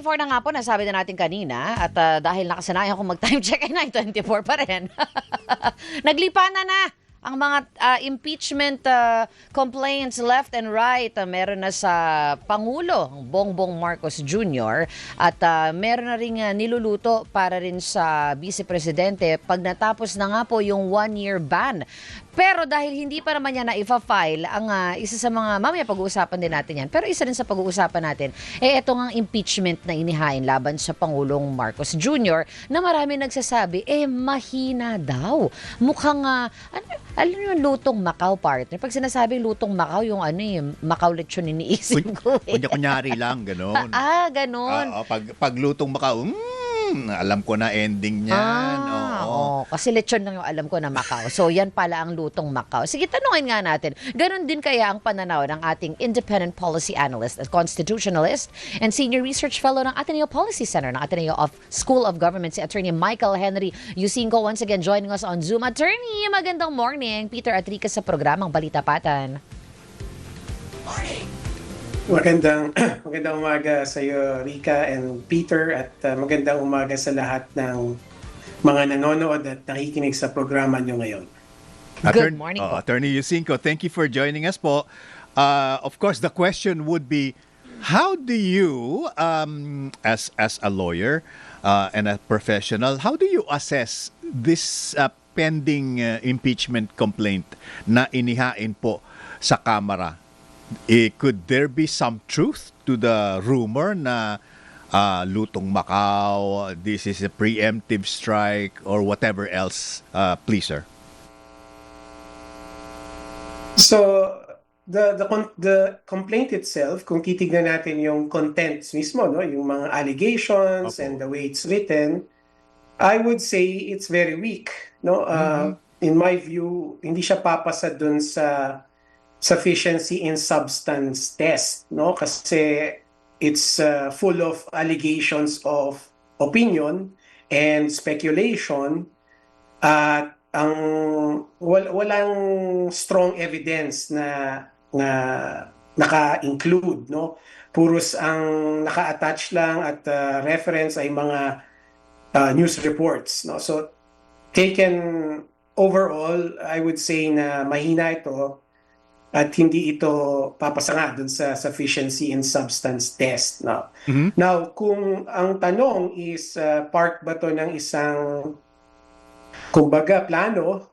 9:24 na nga po, nasabi na natin kanina. At dahil nakasanayan akong mag-time check, ay 9:24 pa rin. Naglipa na ang mga impeachment complaints left and right. Meron na sa Pangulo, Bongbong Marcos Jr. At meron na rin niluluto para rin sa Vice Presidente pag natapos na nga po yung 1-year ban. Pero dahil hindi pa naman niya na-file ang isa sa mga, mamaya pag-uusapan din natin yan, pero isa rin sa pag-uusapan natin, ito nga impeachment na inihain laban sa Pangulong Marcos Jr. na marami nagsasabi, mahina daw. Mukhang, alam niyo yung lutong Macau, partner. Pag sinasabing lutong Macau, yung Macau lechon iniisip ko. Kunya-kunyari lang, gano'n. Ganon. Pag lutong Macau, alam ko na ending niyan. Oo. Kasi lechon lang yung alam ko na Macau. So, yan pala ang lutong Macau. Sige, tanungin nga natin. Ganon din kaya ang pananaw ng ating independent policy analyst at constitutionalist and senior research fellow ng Ateneo Policy Center ng Ateneo School of Government, si Attorney Michael Henry Yusinko, once again joining us on Zoom. Attorney, magandang morning. Peter Atrica sa programang Balita Patan. Magandang umaga sa iyo, Rica and Peter, at magandang umaga sa lahat ng mga nanonood at nakikinig sa programa nyo ngayon. Good morning po. Attorney Yusinko, thank you for joining us po. Of course, the question would be, how do you, as a lawyer and a professional, how do you assess this pending impeachment complaint na inihain po sa Kamara? Could there be some truth to the rumor na lutong Macau, this is a preemptive strike, or whatever else? Please, sir. So, the complaint itself, kung titignan natin yung contents mismo, no, yung mga allegations and the way it's written, I would say it's very weak. No, in my view, hindi siya papasa dun sa sufficiency in substance test, no? Kasi it's full of allegations of opinion and speculation at walang strong evidence na naka-include, no? Puros ang naka-attach lang at reference ay mga news reports, no? So taken overall, I would say na mahina ito at hindi ito papasa nga dun sa sufficiency in substance test. No? Now, kung ang tanong is part ba to ng isang, kumbaga, plano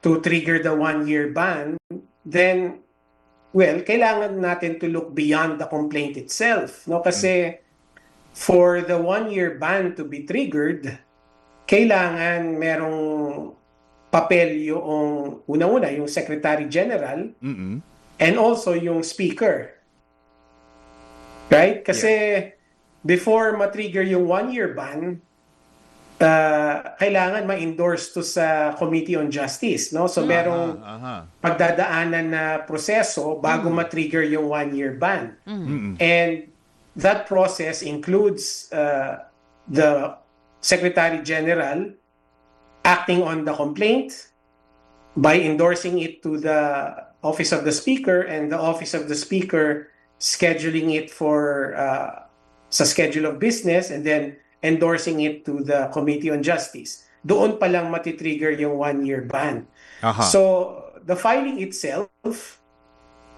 to trigger the 1-year ban, then, well, kailangan natin to look beyond the complaint itself. No? Kasi for the 1-year ban to be triggered, kailangan merong papel yung unang-una, yung Secretary General, and also yung Speaker. Right? Kasi before ma-trigger yung 1-year ban, kailangan ma-endorse to sa Committee on Justice. No? So merong pagdadaanan na proseso bago ma-trigger yung 1-year ban. And that process includes the Secretary General acting on the complaint by endorsing it to the Office of the Speaker, and the Office of the Speaker scheduling it for sa schedule of business and then endorsing it to the Committee on Justice. Doon pa lang matitrigger yung 1-year ban. So the filing itself,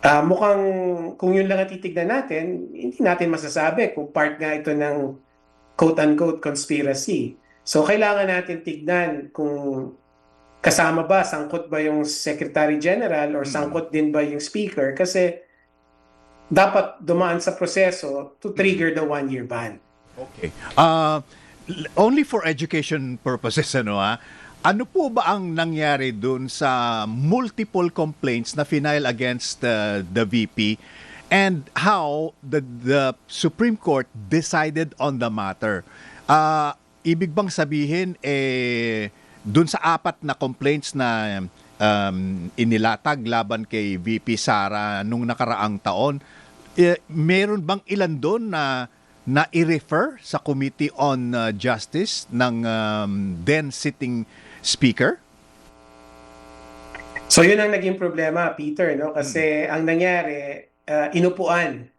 mukhang kung yun lang ang titignan natin, hindi natin masasabi kung part nga ito ng quote-unquote conspiracy. So, kailangan natin tignan kung kasama ba, sangkot ba yung Secretary General or sangkot din ba yung Speaker, kasi dapat dumaan sa proseso to trigger the 1-year ban. Okay. Only for education purposes, ano po ba ang nangyari dun sa multiple complaints na final against the VP, and how the Supreme Court decided on the matter? Ibig bang sabihin, dun sa 4 na complaints na inilatag laban kay VP Sara nung nakaraang taon, meron bang ilan doon na i-refer sa Committee on Justice ng then sitting Speaker? So yun ang naging problema, Peter, no? Kasi ang nangyari, inupuan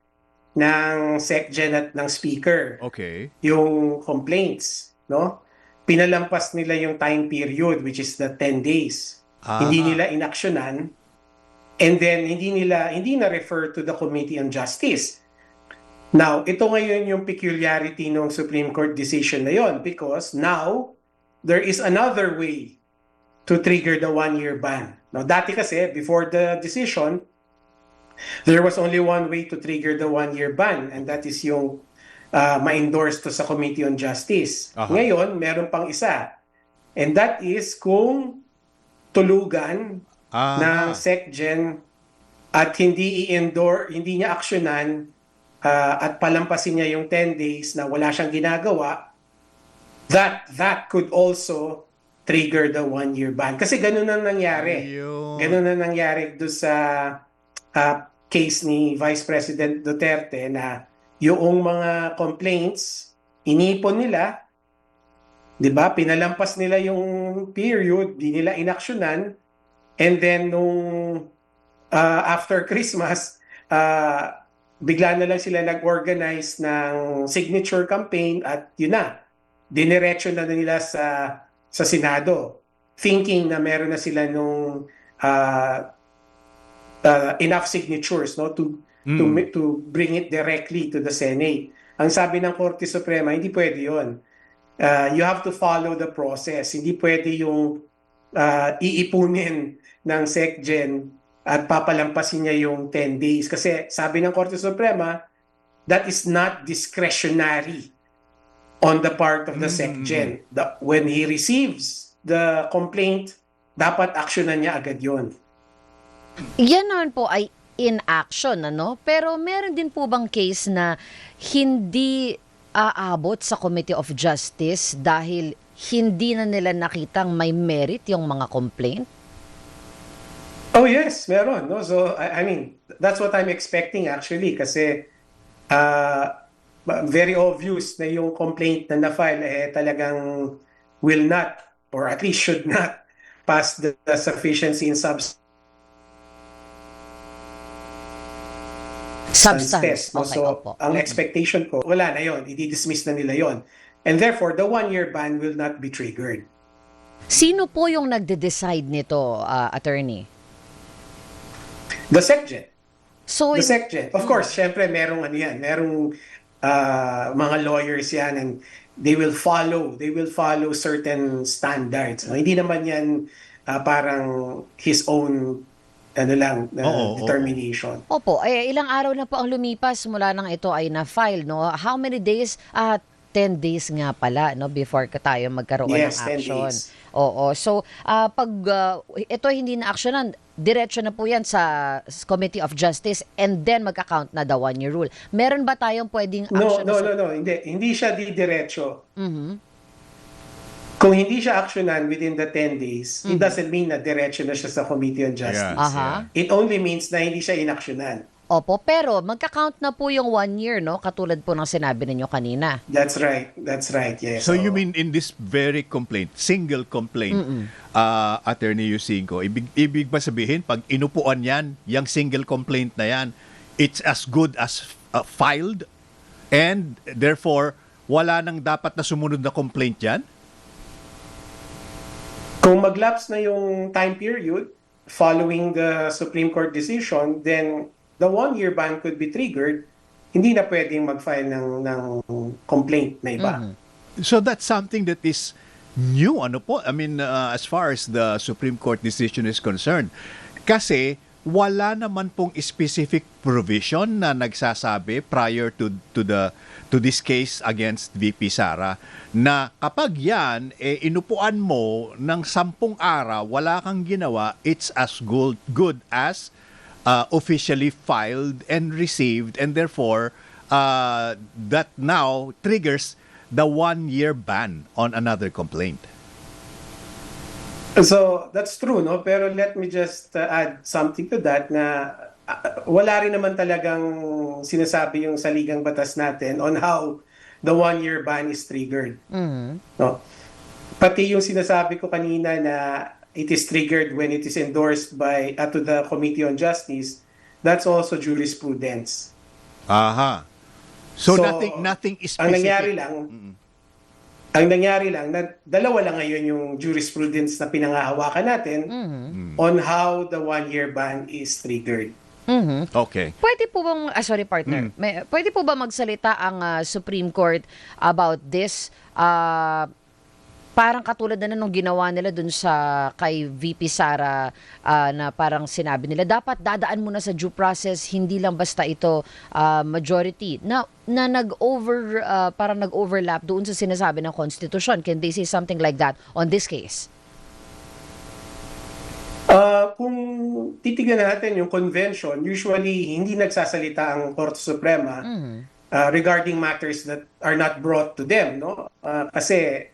ng SecGen at ng Speaker Okay. yung complaints, no? Pinalampas nila yung time period, which is the 10 days. Hindi nila inaksyonan, and then hindi na refer to the Committee on Justice. Now, ito ngayon yung peculiarity ng Supreme Court decision na yon, because now there is another way to trigger the 1-year ban. Now, dati kasi, before the decision, there was only one way to trigger the 1-year ban, and that is yung ma-endorse to sa Committee on Justice. Ngayon, meron pang isa. And that is kung tulugan ng SecGen at hindi niya aksyonan at palampasin niya yung 10 days na wala siyang ginagawa, that could also trigger the 1-year ban. Kasi ganun ang nangyari. Ganun ang nangyari doon sa case ni Vice President Duterte na yung mga complaints, inipon nila, di ba? Pinalampas nila yung period, di nila inaksyonan, and then nung after Christmas, bigla na lang sila nag-organize ng signature campaign at yun na, diniretso na nila sa Senado, thinking na meron na sila nung enough signatures, no, to bring it directly to the Senate. Ang sabi ng Korte Suprema, hindi pwede yun. You have to follow the process. Hindi pwede yung iipunin ng SecGen at papalampasin niya yung 10 days. Kasi sabi ng Korte Suprema, that is not discretionary on the part of the SecGen. When he receives the complaint, dapat aksyonan niya agad yun. Yan naman po ay in action, ano? Pero meron din po bang case na hindi aabot sa Committee of Justice dahil hindi na nila nakitang may merit yung mga complaint? Oh yes, meron. No? So, I mean, that's what I'm expecting actually kasi very obvious na yung complaint na na-file talagang will not, or at least should not, pass the sufficiency in substance test. No? Okay, So, opo. ang expectation ko, wala na yon, i-dismiss na nila yon. And therefore, the 1-year ban will not be triggered. Sino po yung nagde-decide nito, attorney? The SecGen. So, The SecGen. Of course, syempre merong mga lawyers yan, and they will follow certain standards. No? Hindi naman yan parang his own determination. Opo, ilang araw na po ang lumipas mula nang ito ay na-file, no? How many days? 10 days nga pala, no, before tayo magkaroon ng action. 10 days. Oo. So, pag ito hindi na aksyonan, diretso na po yan sa Committee of Justice and then magka-count na the 1-year rule. Meron ba tayong pwedeng action? No. Hindi siya diretso. Kung hindi siya aksyonan within the 10 days, it doesn't mean na diretso na siya sa Committee on Justice. Aha. It only means na hindi siya inaksyonan. Opo, pero magka-count na po yung 1 year, no? Katulad po ng sinabi ninyo kanina. That's right, yes. So you mean in this very complaint, single complaint, Attorney Yusinko, ibig ba sabihin, pag inupuan yan, yung single complaint na yan, it's as good as filed, and therefore, wala nang dapat na sumunod na complaint yan? Kung mag-lapse na yung time period following the Supreme Court decision, then the 1-year ban could be triggered. Hindi na pwedeng mag-file ng complaint na iba. So that's something that is new, ano po? I mean, as far as the Supreme Court decision is concerned. Kasi wala naman pong specific provision na nagsasabi prior to this case against VP Sara na kapag yan inupuan mo ng 10 araw, wala kang ginawa, it's as good as officially filed and received, and therefore that now triggers the 1-year ban on another complaint. So, that's true, no? Pero let me just add something to that na wala rin naman talagang sinasabi yung saligang batas natin on how the 1-year ban is triggered. No? Pati yung sinasabi ko kanina na it is triggered when it is endorsed by to the Committee on Justice, that's also jurisprudence. Aha. So, nothing specific. Ang nangyari lang na dalawa lang ngayon yung jurisprudence na pinangahawakan natin on how the one-year ban is triggered. Okay. Pwede po bang, sorry partner, pwede po ba magsalita ang Supreme Court about this? Parang katulad na nung ginawa nila dun sa kay VP Sara na parang sinabi nila dapat dadaan muna sa due process, hindi lang basta ito majority na parang nag-overlap doon sa sinasabi ng konstitusyon. Can they say something like that on this case? Kung titignan natin yung convention, usually hindi nagsasalita ang Korte Suprema regarding matters that are not brought to them, no? Kasi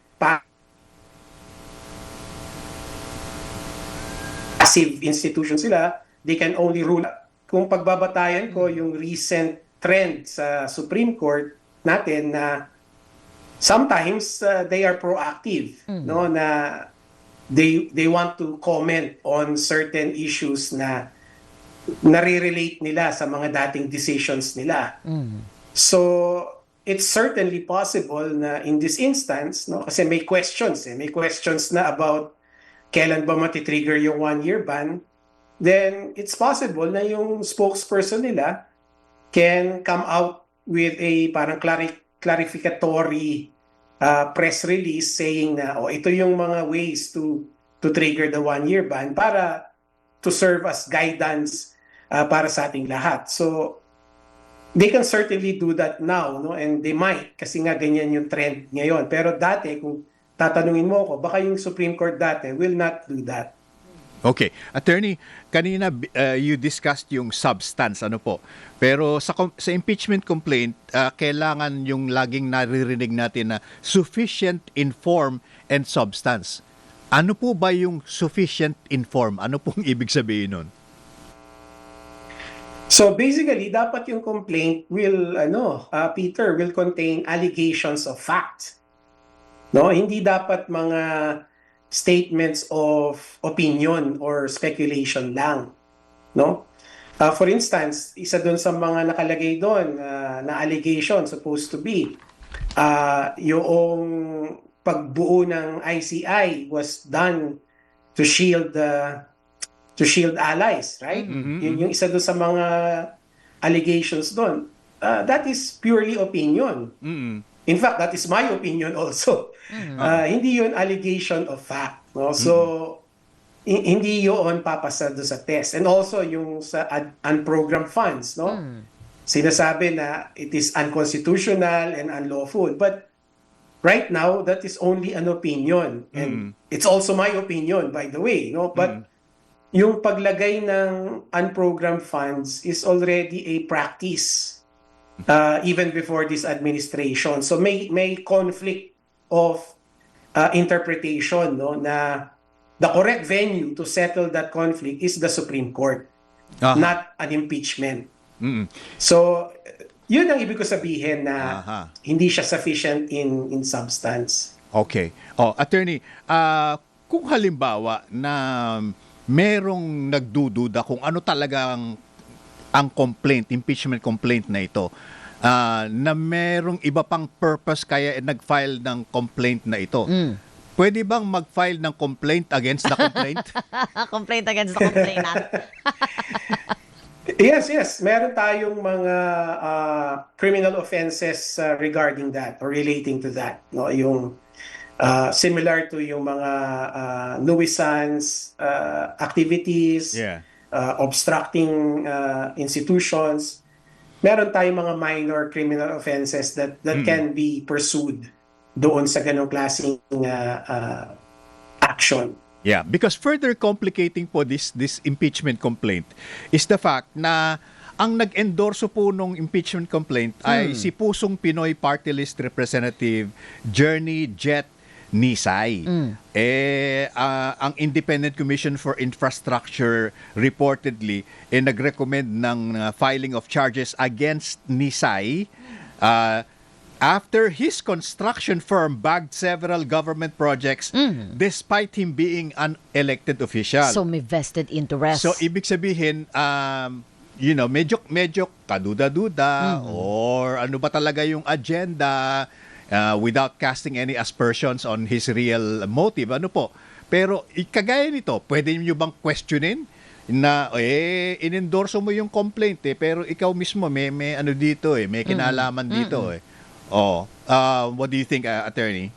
passive institution sila, they can only rule. Kung pagbabatayan ko yung recent trend sa Supreme Court natin na sometimes they are proactive, no, na they want to comment on certain issues na nare-relate nila sa mga dating decisions nila. So it's certainly possible na in this instance, no, kasi may questions na about kailan ba matitrigger yung one-year ban, then it's possible na yung spokesperson nila can come out with a parang clarificatory press release saying na ito yung mga ways to trigger the one-year ban para to serve as guidance para sa ating lahat. So they can certainly do that now, no, and they might kasi nga ganyan yung trend ngayon. Pero dati kung tatanungin mo ako, baka yung Supreme Court dati will not do that. Okay. Attorney, kanina you discussed yung substance, ano po. Pero sa impeachment complaint, kailangan yung laging naririnig natin na sufficient inform and substance. Ano po ba yung sufficient inform? Ano pong ibig sabihin nun? So basically, dapat yung complaint will, Peter, will contain allegations of fact. No, hindi dapat mga statements of opinion or speculation lang, no? For instance, isa doon sa mga nakalagay doon na allegation supposed to be yung pagbuo ng ICI was done to shield allies, right? Yung isa doon sa mga allegations doon. That is purely opinion. In fact, that is my opinion also. Hindi yun allegation of fact. No? So, hindi yun papasa doon sa test. And also, yung sa unprogrammed funds, no? Sinasabi na it is unconstitutional and unlawful. But right now, that is only an opinion. And it's also my opinion, by the way. No? But yung paglagay ng unprogrammed funds is already a practice. Even before this administration. So may conflict of interpretation, no, na the correct venue to settle that conflict is the Supreme Court, not an impeachment. So yun ang ibig ko sabihin na hindi siya sufficient in substance. Okay. Attorney, kung halimbawa na merong nagdududa kung ano talagang ang complaint, impeachment complaint na ito, na merong iba pang purpose kaya nag-file ng complaint na ito. Pwede bang mag-file ng complaint against the complaint? Complaint against the complainant. Yes. Meron tayong mga criminal offenses regarding that or relating to that. No? Yung similar to yung mga nuisance activities, obstructing institutions. Meron tayong mga minor criminal offenses that can be pursued doon sa ganong klaseng action. Yeah, because further complicating po this impeachment complaint is the fact na ang nag-endorso po nung impeachment complaint ay si Pusong Pinoy Party List Representative Journey Jet Nisay. Ang Independent Commission for Infrastructure reportedly nag-recommend ng filing of charges against Nisay after his construction firm bagged several government projects despite him being an elected official. So may vested interest. So ibig sabihin medyo kaduda-duda or ano ba talaga yung agenda without casting any aspersions on his real motive. Ano po? Pero kagaya nito, pwede niyo bang questionin na inendorso mo yung complaint pero ikaw mismo may ano dito may kinalaman dito what do you think, attorney?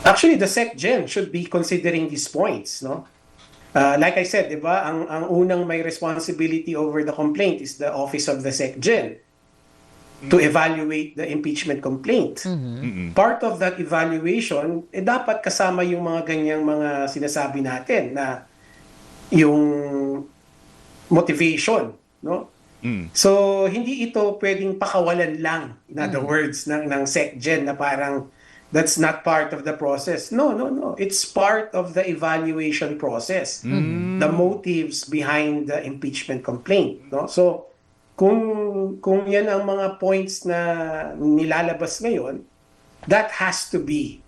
Actually, the SecGen should be considering these points, no? Like I said, di ba, ang unang may responsibility over the complaint is the office of the SecGen to evaluate the impeachment complaint. Part of that evaluation, dapat kasama yung mga ganyang mga sinasabi natin na yung motivation, no? So, hindi ito pwedeng pakawalan lang, in other words, ng SecGen na parang that's not part of the process. No. It's part of the evaluation process. The motives behind the impeachment complaint, no? So, kung yan ang mga points na nilalabas ngayon, that has to be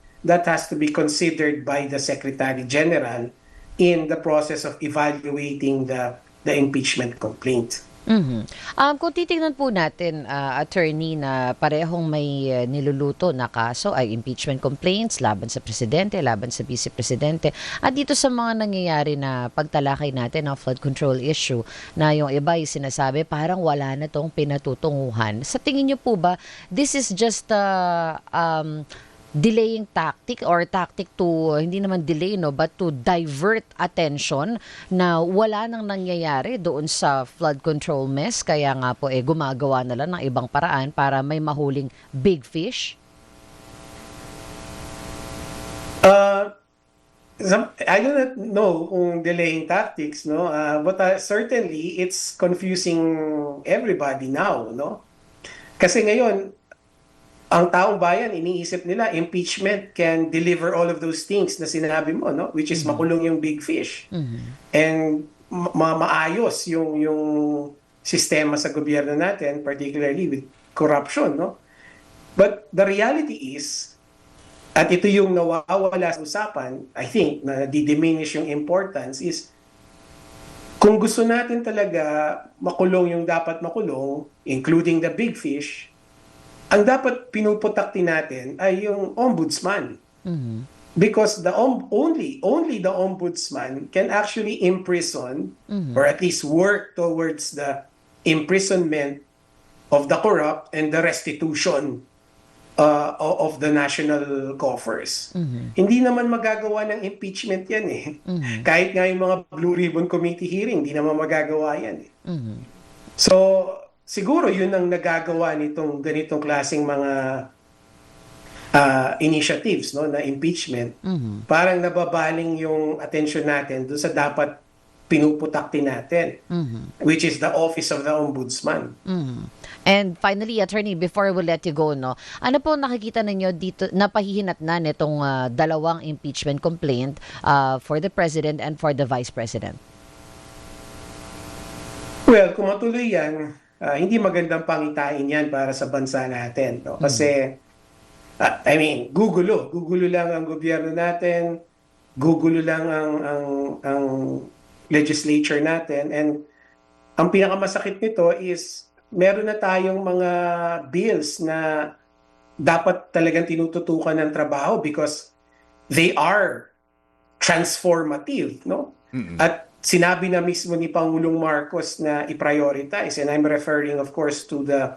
considered by the Secretary General in the process of evaluating the impeachment complaint. Kung titingnan po natin, attorney, na parehong may niluluto na kaso ay impeachment complaints laban sa presidente, laban sa vice presidente, at dito sa mga nangyayari na pagtalakay natin ng flood control issue na yung iba ay sinasabi parang wala na tong pinatutunguhan. Sa tingin niyo po ba, this is just delaying tactic or tactic to, hindi naman delay, no, but to divert attention na wala nang nangyayari doon sa flood control mess, kaya nga po gumagawa na lang ng ibang paraan para may mahuling big fish? I don't know kung delaying tactics, no, but certainly it's confusing everybody now, no, kasi ngayon ang taong bayan, iniisip nila, impeachment can deliver all of those things na sinabi mo, no? Which is makulong yung big fish. And maayos yung sistema sa gobyerno natin, particularly with corruption, no? But the reality is, at ito yung nawawala sa usapan, I think, na di-diminish yung importance is, kung gusto natin talaga makulong yung dapat makulong, including the big fish, ang dapat pinuputakti natin ay yung ombudsman. Because only the ombudsman can actually imprison or at least work towards the imprisonment of the corrupt and the restitution of the national coffers. Hindi naman magagawa ng impeachment yan Kahit nga yung mga Blue Ribbon Committee hearing, hindi naman magagawa yan So, siguro yun ang nagagawa nitong ganitong klaseng mga initiatives, no, na impeachment. Parang nababaling yung attention natin doon sa dapat pinuputakti natin, which is the office of the ombudsman. And finally, attorney, before we let you go, no, ano po nakikita ninyo dito na pahihinatnan nitong dalawang impeachment complaint for the president and for the vice president? Well, kung matuloy yan, hindi magandang pangitain yan para sa bansa natin. No? Kasi, gugulo lang ang gobyerno natin, gugulo lang ang legislature natin, and ang pinakamasakit nito is meron na tayong mga bills na dapat talagang tinututukan ng trabaho because they are transformative, no? At sinabi na mismo ni Pangulong Marcos na i-prioritize, and I'm referring of course to the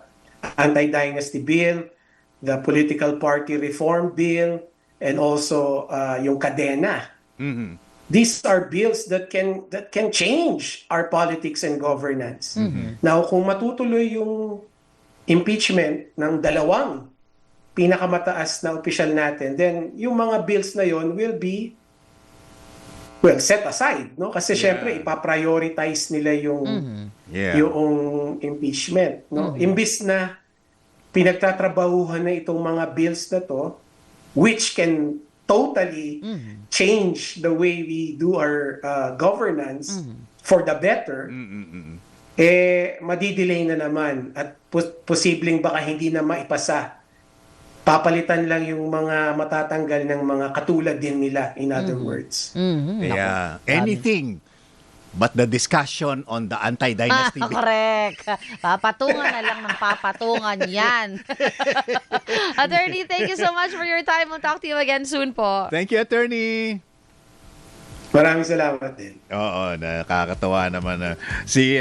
Anti-Dynasty Bill, the Political Party Reform Bill, and also yung Kadena. These are bills that can change our politics and governance. Now, kung matutuloy yung impeachment ng dalawang pinakamataas na opisyal natin, then yung mga bills na yon will be set aside, no? Kasi syempre ipa-prioritize nila yung impeachment, no? Imbis na pinagtatrabahuhan na itong mga bills na to, which can totally change the way we do our governance for the better, madidelay na naman at posibleng baka hindi na maipasa. Papalitan lang yung mga matatanggal ng mga katulad din nila, in other words. Yeah. Anything but the discussion on the anti-dynasty bill. Correct. Papatungan na lang ng papatungan yan. Attorney, thank you so much for your time. We'll talk to you again soon po. Thank you, Attorney. Maraming salamat din. Oo, nakakatawa naman si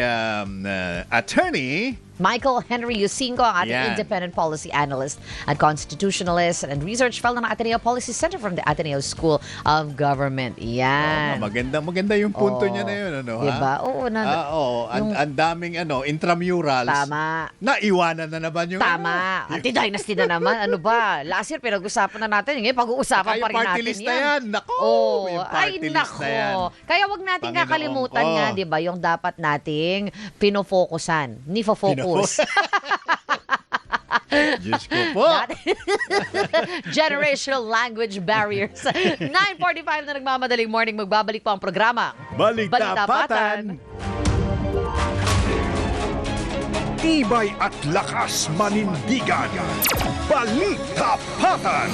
Attorney Michael Henry Yusinko, ang ating Yan. independent policy analyst at constitutionalist and research fellow ng Ateneo Policy Center from the Ateneo School of Government. Yan. maganda yung punto niya na yun, ano, Diba? ha? Oo, Ang daming intramurals. Tama. Naiwanan na naman yung Tama. Anti-dynasty na naman. Ano ba? Last year, pinag-usapan na natin. Ngayon, pag-uusapan Kaya pa rin party natin list na yan. Nako, yung ay, party list nako. na yan. Kaya wag natin Panginoon kakalimutan ko. nga, di ba, yung dapat nating pinofokusan. Nifo-focus. Diyos ko po. Generational language barriers. 9:45 na nagmamadaling morning. Magbabalik po ang programa. Baliktapan. Tibay at lakas manindigan. Baliktapan!